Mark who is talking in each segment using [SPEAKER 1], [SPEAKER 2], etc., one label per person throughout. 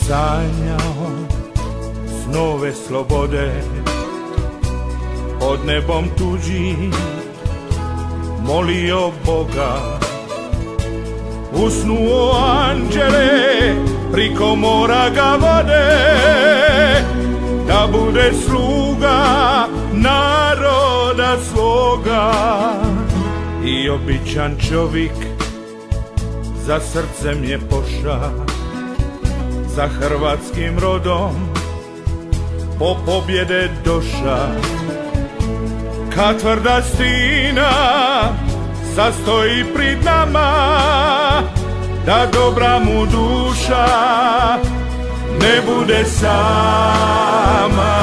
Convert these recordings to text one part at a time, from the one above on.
[SPEAKER 1] sanjao snove slobode, pod nebom tuđim molio Boga, usnuo anđele, priko mora ga vode, da bude sluga naroda svoga. I običan čovjek za srcem je poša, za hrvatskim rodom po pobjede doša. Kad tvrda stina sastoji prid nama, da dobra mu duša ne bude sama.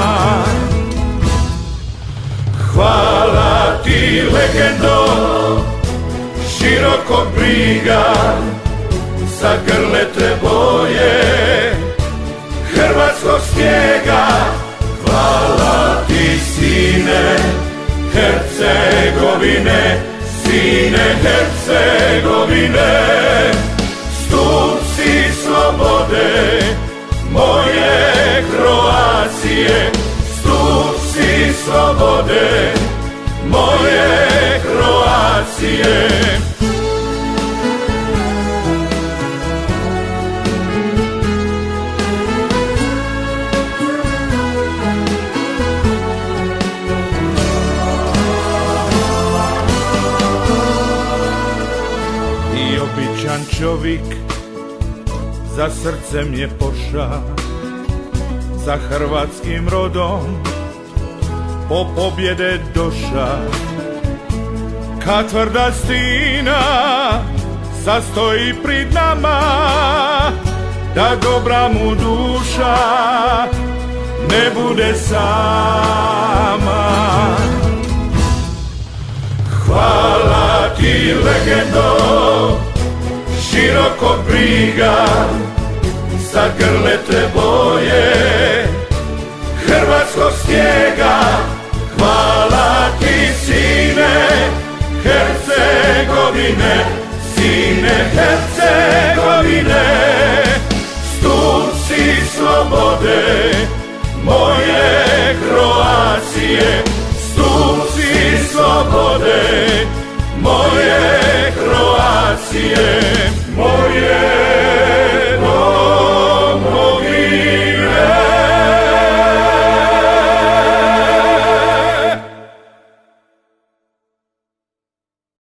[SPEAKER 1] Hvala ti legendo širokog briga, za grlete boje hrvatskog snijega. Hvala ti sine Hercegovine, sine Hercegovine, stup si slobode moje Kroacije, stup si slobode moje Kroacije. Običan čovjek za srcem je poša, za hrvatskim rodom po pobjede doša. Kad tvrda stina sastoji prid nama, da dobra mu duša ne bude sama. Hvala ti legendo širokog briga, za grlete boje hrvatskog snijega. Hvala ti sine Hercegovine, sine Hercegovine, stup si slobode moje Kroacije, stup si slobode moje Kroacije, moje